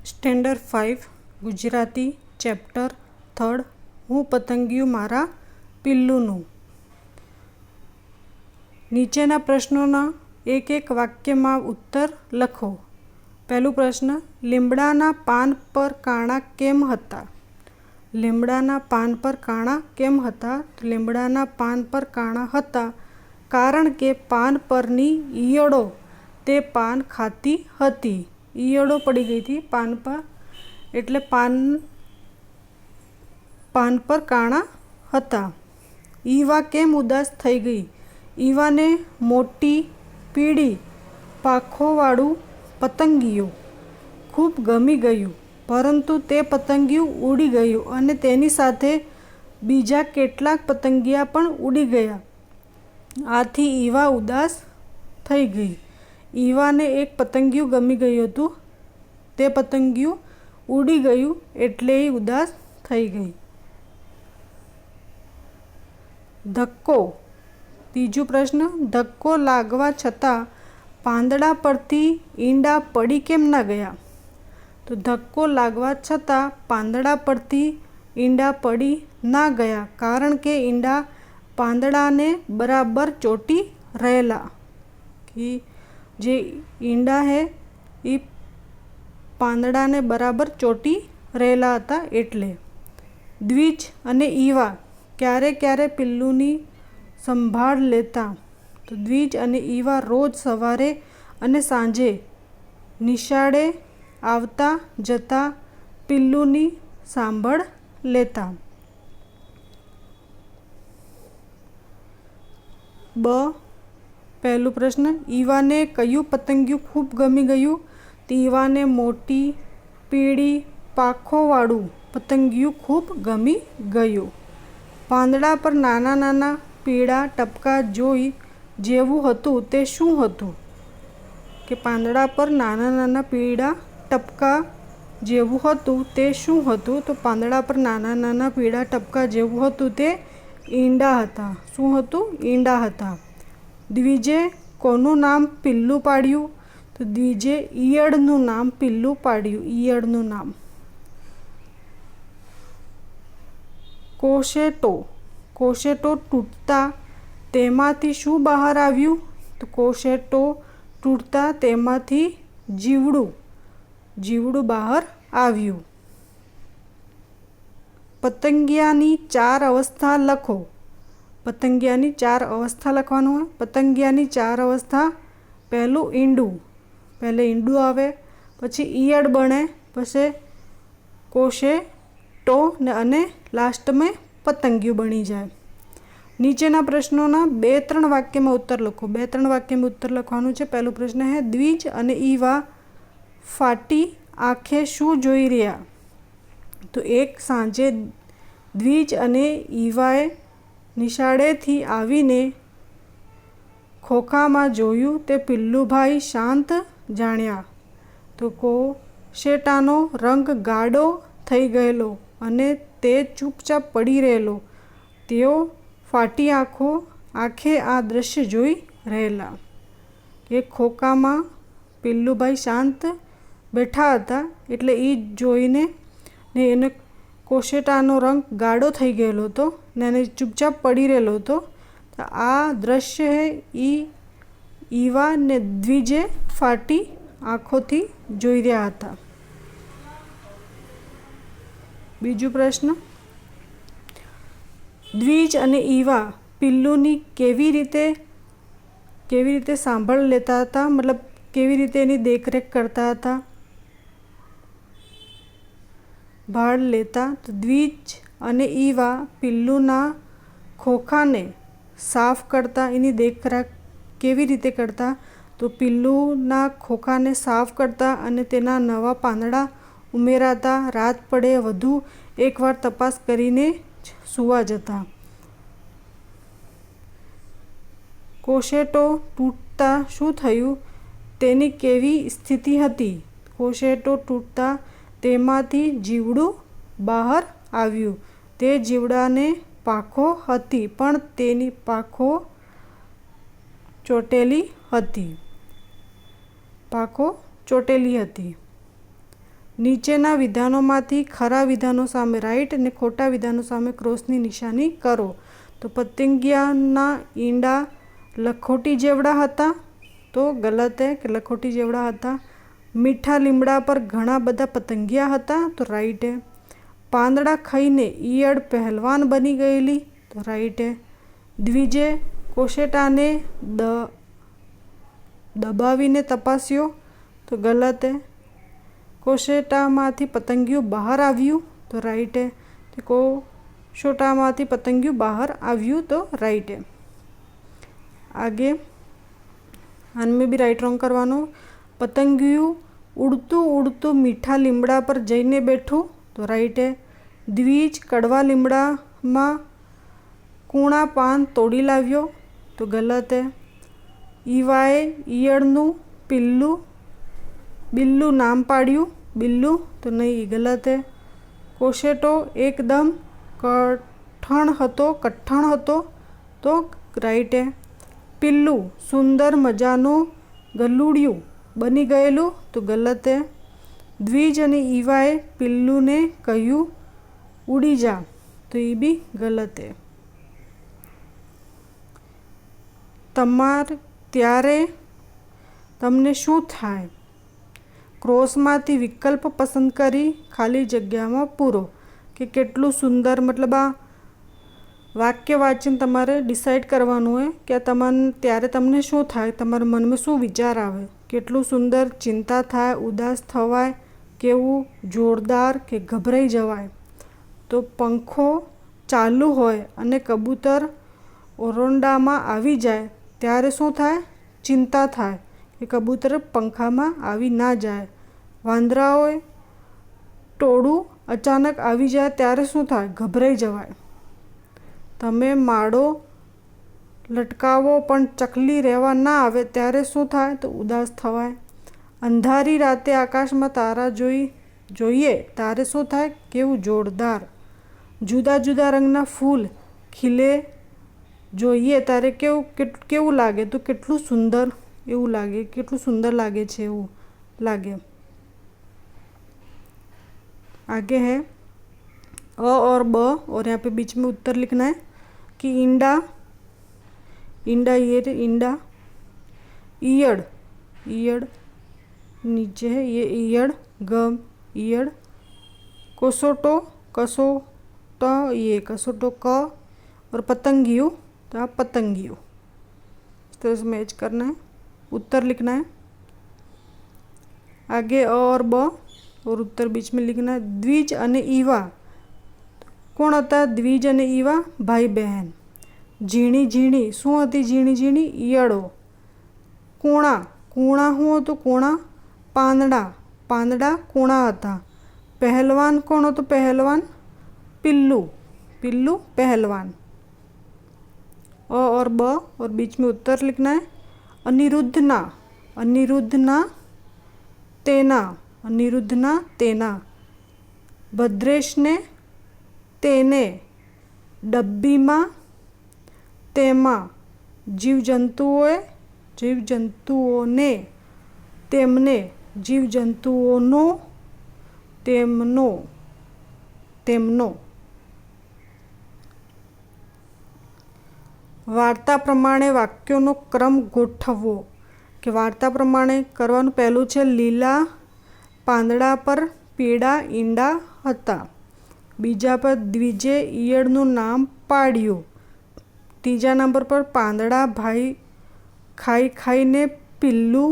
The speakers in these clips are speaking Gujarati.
સ્ટેન્ડર્ડ 5 ગુજરાતી ચેપ્ટર 3 હું પતંગિયું મારા પિલ્લુનું। નીચેના પ્રશ્નોના એક એક વાક્યમાં ઉત્તર લખો। પહેલું પ્રશ્ન, લીમડાના પાન પર કાણા કેમ હતા? લીમડાના પાન પર કાણા કેમ હતા? તો લીમડાના પાન પર કાણા હતા કારણ કે પાન પરની ઈયળો તે પાન ખાતી હતી। ઈયળો પડી ગઈ હતી પાન પર, એટલે પાન પર કાણા હતા। ઈવા કેમ ઉદાસ થઈ ગઈ? ઈવાને મોટી પીળી પાંખોવાળું પતંગિયું ખૂબ ગમી ગયું, પરંતુ તે પતંગિયું ઉડી ગયું અને તેની સાથે બીજા કેટલાક પતંગિયા પણ ઉડી ગયા। આથી ઈવા ઉદાસ થઈ ગઈ। ઈવાને એક પતંગિયું ગમી ગયું હતું, તે પતંગિયું ઉડી ગયું એટલે એ ઉદાસ થઈ ગઈ। ધક્કો, ત્રીજો પ્રશ્ન, ધક્કો લાગવા છતાં પાંદડા પરથી ઈંડા પડી કેમ ના ગયા? તો ધક્કો લાગવા છતાં પાંદડા પરથી ઈંડા પડી ના ગયા કારણ કે ઈંડા પાંદડાને બરાબર ચોંટી રહેલા। કે જે ઈંડા હે એ પાંદડાને બરાબર ચોંટી રહેલા હતા એટલે। દ્વિજ અને ઈવા ક્યારે ક્યારે પિલ્લુની સંભાળ લેતા? તો દ્વિજ અને ઈવા રોજ સવારે અને સાંજે નિશાળે આવતા જતા પિલ્લુની સંભાળ લેતા। બ, પહેલું પ્રશ્ન, ઈવાને કયું પતંગિયું ખૂબ ગમી ગયું? તો ઈવાને મોટી પીળી પાંખોવાળું પતંગિયું ખૂબ ગમી ગયું। પાંદડા પર નાના નાના પીળા ટપકા જોઈ જેવું હતું તે શું હતું? કે પાંદડા પર નાના નાના પીળા ટપકા જેવું હતું તે શું હતું? તો પાંદડા પર નાના નાના પીળા ટપકા જેવું હતું તે ઈંડા હતા। શું હતું? ઈંડા હતા। દ્વિજે કોનું નામ પિલ્લું પાડ્યું? તો દ્વિજે ઈયળનું નામ પિલ્લું પાડ્યું, ઈયળનું નામ। કોશેટો, કોશેટો તૂટતા તેમાંથી શું બહાર આવ્યું? તો કોશેટો તૂટતા તેમાંથી જીવડું બહાર આવ્યું। પતંગિયાની 4 અવસ્થા લખો। પતંગિયાની 4 અવસ્થા લખવાનું હોય। પતંગિયાની 4 અવસ્થા, પહેલું ઈંડું, પહેલે ઈંડું આવે, પછી ઈયળ બને, પછી કોશેટો અને લાસ્ટમાં પતંગિયું બની જાય। નીચેના પ્રશ્નોના 2-3 વાક્યમાં ઉત્તર લખો। 2-3 વાક્યમાં ઉત્તર લખવાનું છે। પહેલો પ્રશ્ન છે, દ્વિજ અને ઈવા ફાટી આંખે શું જોઈ રહ્યા? તો એક સાંજે દ્વિજ અને ઈવાએ નિશાળેથી આવીને ખોખામાં જોયું તે પિલ્લુભાઈ શાંત જાણ્યા। તો કોશેટાનો રંગ ગાઢો થઈ ગયેલો અને તે ચૂપચાપ પડી રહેલો। તેઓ ફાટી આંખે આ દ્રશ્ય જોઈ રહેલા। કે ખોખામાં પિલ્લુભાઈ શાંત બેઠા હતા એટલે એ જોઈને ને એને કોશેટાનો રંગ ગાઢો થઈ ગયેલો હતો ને એને ચૂપચાપ પડી રહેલો હતો। તો આ દ્રશ્ય છે એ ઈવા ને દ્વિજે ફાટી આંખોથી જોઈ રહ્યા હતા। બીજો પ્રશ્ન, દ્વિજ અને ઈવા પિલ્લુની કેવી રીતે સંભાળ લેતા હતા? મતલબ કેવી રીતે એની દેખરેખ કરતા હતા? ભાળ લેતા? તો દ્વિજ અને ઈવા પિલ્લુના ખોખાને સાફ કરતા। એની દેખરેખ કેવી રીતે કરતા? તો પિલ્લુના ખોખાને સાફ કરતા અને તેના નવા પાંદડા ઉમેરાતા। રાત પડે વધુ એકવાર તપાસ કરીને સૂવા જતા। કોશેટો તૂટતા શું થયું? તેની કેવી સ્થિતિ હતી? કોશેટો તૂટતા તેમાંથી જીવડું બહાર આવ્યું। તે જીવડાને પાંખો હતી પણ તેની પાંખો ચોંટેલી હતી। નીચેના વિધાનોમાંથી ખરા વિધાનો સામે રાઈટ અને ખોટા વિધાનો સામે ક્રોસની નિશાની કરો. તો પતંગિયાના ઈંડા લખોટી જેવડા હતા, તો ગલત હે કે લખોટી જેવડા હતા. મીઠા લીમડા પર ઘણા બધા પતંગિયા હતા, તો રાઈટ હે. પાંદડા ખાઈને ઈયળ પહેલવાન બની ગયેલી, તો રાઈટ હે. દ્વિજે કોશેટાને દબાવીને તપાસ્યો, તો ગલત હે. કોશેટામાંથી પતંગિયું બહાર આવ્યું, તો રાઈટ હે. તો કોશેટામાંથી પતંગિયું બહાર આવ્યું, તો राइट है. आगे आनमें भी राइट रॉन्ग करवानो. पतंगिયું उड़तू उड़तू मीठा લીમડા पर जईने बैठू, तो राइट है. द्विज कड़वा લીમડામાં કૂણા પાન તોડી લાવ્યો, તો ગલત है. ઈવાએ ઈયળનું બિલ્લું નામ પાડ્યું, બિલ્લું, તો નહીં, ગલત है. કોશેટો એકદમ કઠણ હતો, તો રાઈટ है. પિલ્લું સુંદર મજાનું ગલુડિયું બની ગયેલું, તો ગલત है. દ્વિજ અને ઈવાએ પિલ્લુને કહ્યું ઉડી જા, તો એ બી ગલત है. ત્યારે તમને શું થાય? ક્રોસમાંથી વિકલ્પ પસંદ કરી ખાલી જગ્યામાં પૂરો. કે કેટલું સુંદર, મતલબ આ વાક્ય વાંચીને તમારે ડિસાઈડ કરવાનું હોય કે ત્યારે તમને શું થાય, તમારા મનમાં શું વિચાર આવે. કેટલું સુંદર, ચિંતા થાય, ઉદાસ થવાય, કેવું જોરદાર કે ગભરાઈ જવાય. તો પંખો ચાલુ હોય અને કબૂતર ઓરંડામાં આવી જાય ત્યારે શું થાય? ચિંતા થાય કે કબૂતર પંખામાં આવી ના જાય. વાંદરાઓએ ટોળું અચાનક આવી જાય ત્યારે શું થાય? ગભરાઈ જવાય. તમે માળો લટકાવો પણ ચકલી રહેવા ના આવે ત્યારે શું થાય? તો ઉદાસ થવાય. અંધારી રાતે આકાશમાં તારા જોઈએ ત્યારે શું થાય? કેવું જોરદાર. જુદા જુદા રંગના ફૂલ ખીલે જોઈએ ત્યારે કેવું લાગે? તો કેટલું સુંદર એવું લાગે, કેટલું સુંદર લાગે છે એવું લાગે. आगे है अ और ब, और यहाँ पे बीच में उत्तर लिखना है कि ईंडा, ये ईंडा. ईयड़ नीचे है, ये ईयड़, गम ईयड़. कोसोटो ये कसोटो क, और पतंगियों, तो आप पतंगियों इस तरह से मैच करना है, उत्तर लिखना है. आगे अ और ब, और उत्तर बीच में लिखना है. द्विज અને ઈવા કોણ હતા? દ્વિજ અને ઈવા ભાઈ બહેન. ઝીણી ઝીણી શું હતી? ઝીણી ઝીણી ઈયળો. કૂણા શું હતું? કૂણા પાંદડા કૂણા હતા. પહેલવાન કોણ હતું? પહેલવાન પિલ્લુ પહેલવાન. अ और ब, और बीच में उत्तर लिखना है. अनिरुद्धना तेना. भद्रेशने તેને. ડબ્બીમાં તેમાં. જીવજંતુઓને તેમને. જીવજંતુઓનો તેમનો. વાર્તા પ્રમાણે વાક્યોનો ક્રમ ગોઠવવો. કે વાર્તા પ્રમાણે કરવાનું. પહેલું છે લીલા પાંદડા પર પીળા ઈંડા હતા. બીજા પર દ્વિજે ઈયળનું નામ પાડ્યું. ત્રીજા નંબર પર પાંદડા ભાઈ ખાઈને પિલ્લું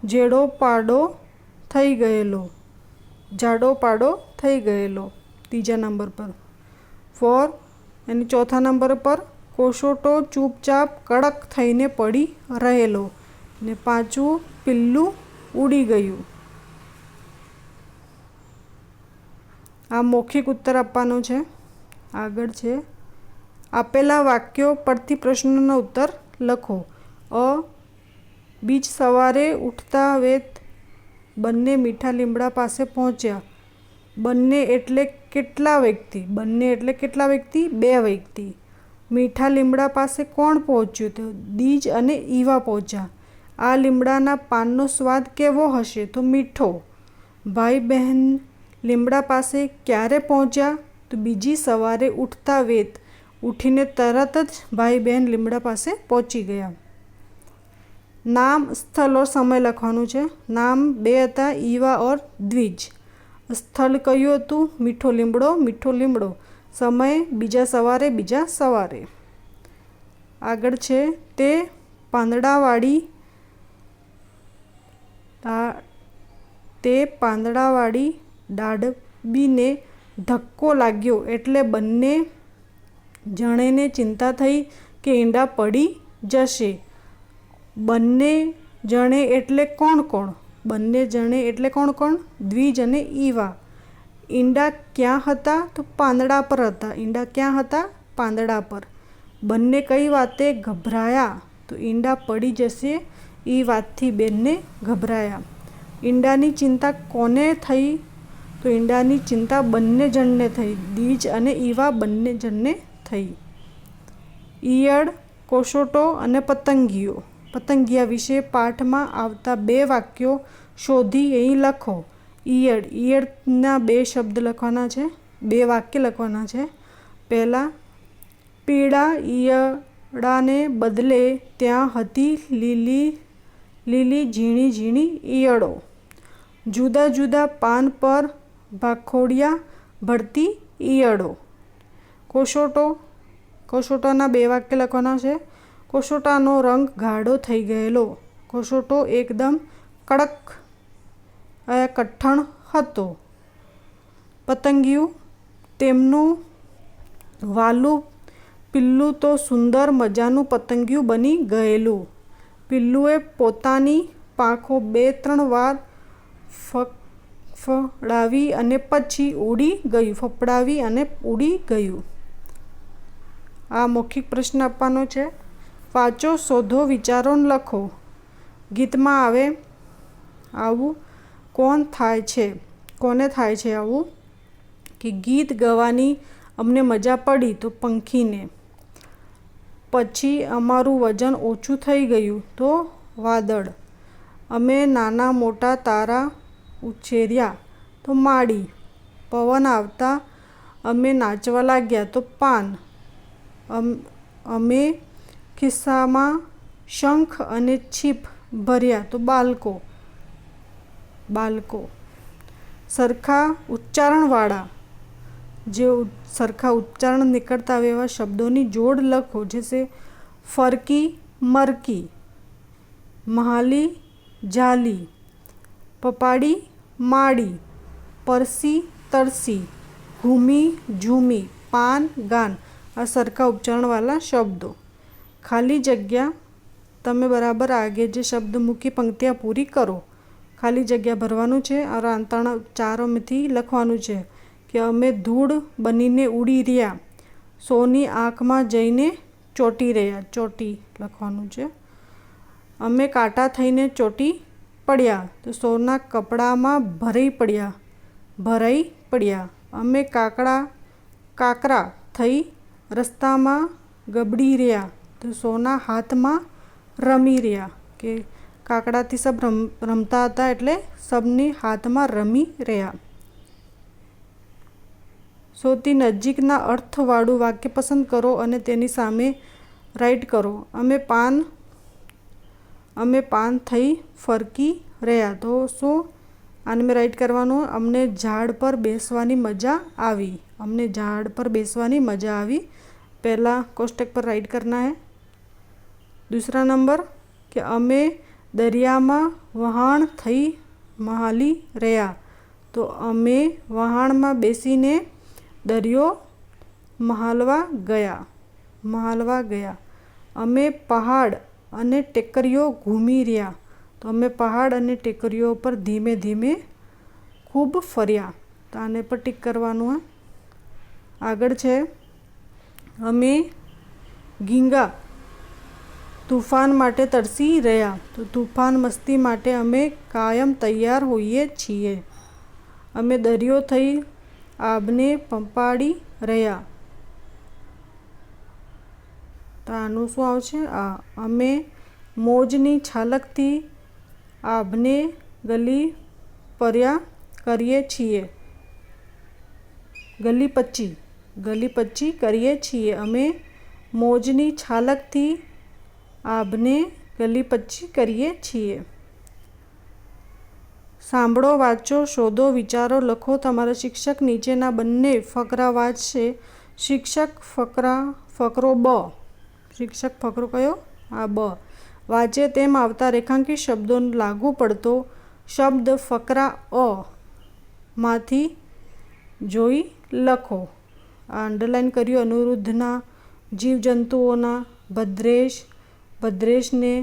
જાડો પાડો થઈ ગયેલો. ત્રીજા નંબર પર. ચોથા નંબર પર કોશોટો ચૂપચાપ કડક થઈને પડી રહેલો. ને પાંચમું પિલ્લું ઉડી ગયું. આ મૌખિક ઉત્તર આપવાનો છે. આગળ છે આપેલા વાક્યો પરથી પ્રશ્નનો ઉત્તર લખો. બીજ સવારે ઉઠતા વેત બંને મીઠા લીમડા પાસે પહોંચ્યા. બંને એટલે કેટલા વ્યક્તિ? બે વ્યક્તિ. મીઠા લીમડા પાસે કોણ પહોંચ્યું? તો દ્વિજ અને ઈવા પહોંચ્યા. આ લીમડાના પાનનો સ્વાદ કેવો હશે? તો મીઠો. ભાઈ બહેન લીમડા પાસે ક્યારે પહોંચ્યા? તો બીજી સવારે ઉઠતા વેત. ઉઠીને તરત જ ભાઈ બહેન લીમડા પાસે પહોંચી ગયા. નામ, સ્થળ और સમય લખવાનું છે. નામ બે હતા, ઈવા और દ્વિજ. સ્થળ કયું હતું? મીઠો લીમડો, મીઠો લીમડો. સમય બીજા સવારે. આગળ છે તે પાંદડાવાળી ડાળબીને ધક્કો લાગ્યો એટલે બંને જણેને ચિંતા થઈ કે ઈંડા પડી જશે. બંને જણે એટલે કોણ? બંને જણે એટલે કોણ? દ્વિજ અને ઈવા. ઈંડા ક્યાં હતા? તો પાંદડા પર હતા. ઈંડા ક્યાં હતા? પાંદડા પર. બંને કઈ વાતે ગભરાયા? તો ઈંડા પડી જશે એ વાતથી બંને ગભરાયા. ઈંડાની ચિંતા કોને થઈ? તો ઈંડાની ચિંતા બંને જણને થઈ. દ્વિજ અને ઈવા બંને જણને થઈ. ઈયળ, કોસોટો અને પતંગિયો. પતંગિયા વિશે પાઠમાં આવતા બે વાક્યો શોધી અહીં લખો. ઈયળના બે શબ્દ લખવાના છે, બે વાક્ય લખવાના છે. પહેલાં, પીળા ઈયળાને બદલે ત્યાં હતી લીલી ઝીણી ઝીણી ઈયળો. જુદા જુદા પાન પર ભાખોડિયા ભરતી ઈયળો. કોસોટાના બે વાક્ય લખવાના છે. કોસોટાનો રંગ ગાઢો થઈ ગયેલો. કોસોટો એકદમ કઠણ હતો. પતંગિયું, તેમનું વાલું પિલ્લું તો સુંદર મજાનું પતંગિયું બની ગયેલું. પિલ્લુએ પોતાની પાંખો 2-3 વાર ફફડાવી અને પછી ઉડી ગયું. આ મૌખિક પ્રશ્ન આપવાનો છે. વાંચો, શોધો, વિચારો, લખો. ગીતમાં આવે આવું કોને થાય છે આવું? કે ગીત ગાવાની અમને મજા પડી તો પંખીને. પછી અમારું વજન ઓછું થઈ ગયું તો વાદળ. અમે નાના મોટા તારા ઉછેર્યા તો માળી. પવન આવતા અમે નાચવા લાગ્યા તો પાન. અમે ખિસ્સામાં શંખ અને છીપ ભર્યા તો બાળકો. સરખા ઉચ્ચારણવાળા, જે સરખા ઉચ્ચારણ નીકળતા આવે એવા શબ્દોની જોડ લખો. જैसे ફરકી મરકી, મહાલી જાલી, પપાડી માળી, પરસી તરસી, ઘૂમી ઝૂમી, પાન ગાન. આ સરખા ઉચ્ચારણવાળા શબ્દો. ખાલી જગ્યા, તમે બરાબર આગે જે શબ્દ મૂકી પંક્તિયા પૂરી કરો. ખાલી જગ્યા ભરવાનું છે. और અંતના ઉચ્ચારોમાંથી લખવાનું છે કે અમે ધૂળ બનીને ઉડી રહ્યા, સોની આંખમાં જઈને ચોંટી રહ્યા. ચોટી લખવાનું છે. અમે કાંટા થઈને ચોંટી પડ્યા તો સોના કપડામાં ભરાઈ પડ્યા. અમે કાકરા થઈ રસ્તામાં ગબડી રહ્યા તો સોના હાથમાં રમી રહ્યા. કે કાકડાથી સબ રમતા હતા એટલે સબની હાથમાં રમી રહ્યા. સૌથી નજીકના અર્થવાળું વાક્ય પસંદ કરો અને તેની સામે રાઈટ કરો. અમે પાન થઈ ફરકી રહ્યા. તો શું આને મેં રાઈટ કરવાનું? અમને ઝાડ પર બેસવાની મજા આવી. पहला कोष्टक पर राइट करना है. दूसरा नंबर कि अमे दरियाમાં વહાણ થઈ મહાલી રહ્યા. તો અમે વહાણમાં બેસીને દરિયો મહાલવા ગયા. અમે પહાડ અને ટેકરીઓ ઘૂમી રહ્યા. તો અમે પહાડ અને ટેકરીઓ પર ધીમે ધીમે ખૂબ ફર્યા. તો આને પર ટીક કરવાનું है. આગળ છે અમે ગીંગા તૂફાન માટે તરસી રહ્યા. તો તૂફાન મસ્તી માટે અમે કાયમ તૈયાર હોઈએ છીએ. અમે દરિયો થઈ આબને પંપાડી રહ્યા. તો આનું શું આવશે? અમે મોજની છાલકથી આબને ગલી પર્યા કરીએ છીએ. ગલીપચ્ચી ગલીપચ્ચી કરીએ છીએ. અમે મોજની છાલકથી આભને ગલીપચ્ચી કરીએ છીએ. સાંભળો, વાંચો, શોધો, વિચારો, લખો. તમારા શિક્ષક નીચેના બંને ફકરા વાંચશે. શિક્ષક ફકરો બ. શિક્ષક ફકરો કયો? આ બ. વાંચે તેમ આવતા રેખાંકિત શબ્દોને લાગુ પડતો શબ્દ ફકરા અ માંથી જોઈ લખો. આ અંડરલાઇન કર્યું. અનિરુદ્ધના જીવજંતુઓના ભદ્રેશને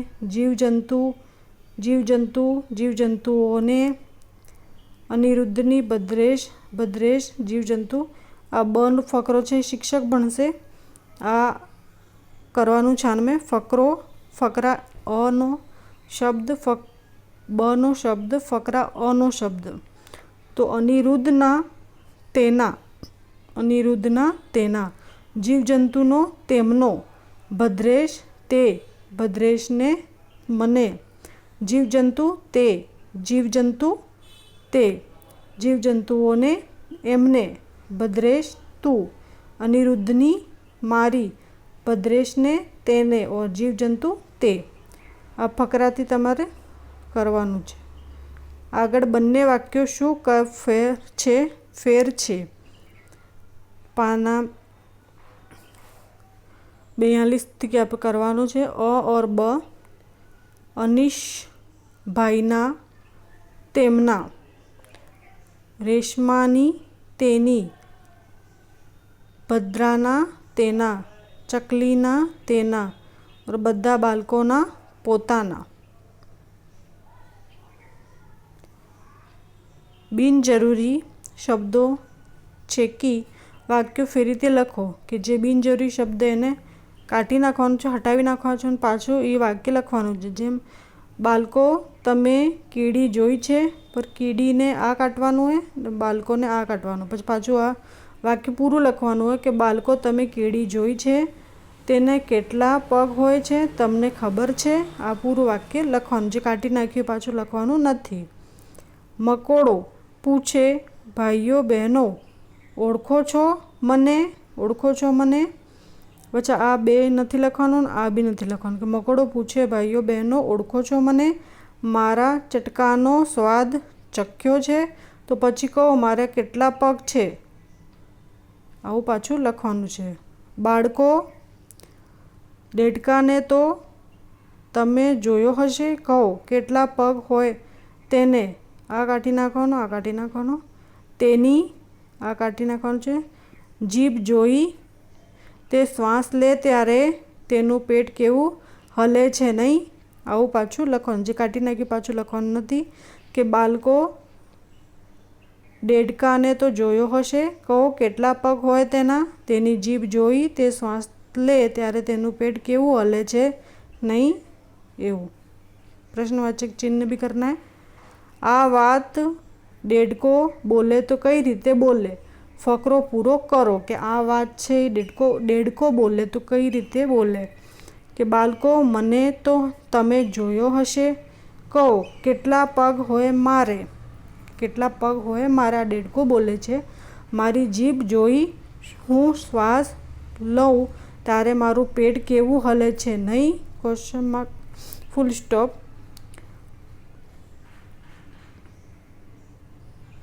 જીવજંતુઓને અનિરુદ્ધની ભદ્રેશ જીવજંતુ. આ બનો ફકરો છે, શિક્ષક ભણશે. આ કરવાનું છાનમે ફકરા અનો શબ્દ બનો શબ્દ ફકરા અનો શબ્દ. તો અનિરુદ્ધના તેના, જીવજંતુનો તેમનો, ભદ્રેશને મને, જીવજંતુ તે, જીવજંતુઓને એમને, ભદ્રેશ તું, અનિરુદ્ધની મારી, ભદ્રેશને તેને ઓર જીવજંતુ તે. આ ફકરાથી તમારે કરવાનું છે. આગળ બંને વાક્યો શું ફેર છે. પાના 42થી આપણે કરવાનું છે. અ ઓર બ. અનીશ ભાઈના તેમના, રેશમાની તેની, ભદ્રાના તેના, ચકલીના તેના ઓર બધા બાળકોના પોતાના. બિનજરૂરી શબ્દો છેકી વાક્યો ફેરી રીતે લખો. કે જે બિનજરૂરી શબ્દ એને કાઢી નાખવાનું છે, હટાવી નાખવાનું છે અને પાછું એ વાક્ય લખવાનું છે. જેમ બાળકો તમે કીડી જોઈ છે, પર કીડીને આ કાઢવાનું હોય, બાળકોને આ કાઢવાનું. પછી પાછું આ વાક્ય પૂરું લખવાનું હોય કે બાળકો તમે કીડી જોઈ છે, તેને કેટલા પગ હોય છે તમને ખબર છે. આ પૂરું વાક્ય લખવાનું. જે કાઢી નાખ્યું પાછું લખવાનું નથી. મકોડો પૂછે, ભાઈઓ બહેનો ઓળખો છો મને? પછી આ બે નથી લખવાનું, આ બી નથી લખવાનું. કે મકોડો પૂછે, ભાઈઓ બહેનો ઓળખો છો મને? મારા ચટકાનો સ્વાદ ચખ્યો છે? તો પછી કહો મારા કેટલા પગ છે? આવું પાછું લખવાનું છે. બાળકો દેડકાને તો તમે જોયો હશે, કહો કેટલા પગ હોય તેને? આ કાઢી નાખવાનો, આ કાઢી નાખવાનો. તેની, આ કાઢી નાખવાનું છે. જીભ જોઈ, તે શ્વાસ લે ત્યારે તેનું પેટ કેવું હલે છે નહીં? આવું પાછું લખવાનું. જે કાઢી નાખ્યું પાછું લખવાનું નથી. કે બાળકો દેડકાને તો જોયો હશે, કહો કેટલા પગ હોય તેના? તેની જીભ જોઈ, તે શ્વાસ લે ત્યારે તેનું પેટ કેવું હલે છે નહીં? એવું. પ્રશ્નવાચક ચિહ્ન भी करना है. આ વાત દેડકો બોલે તો કઈ રીતે બોલે? ફકરો પૂરો કરો. કે આ વાત છે દેડકો બોલે તો કઈ રીતે બોલે? કે બાળકો મને તો તમે જોયો હશે, કહો કેટલા પગ હોય મારે? કેટલા પગ હોય મારા? દેડકો બોલે છે મારી જીભ જોઈ હું શ્વાસ લઉં ત્યારે મારું પેટ કેવું હલે છે નહીં? Question mark, full stop.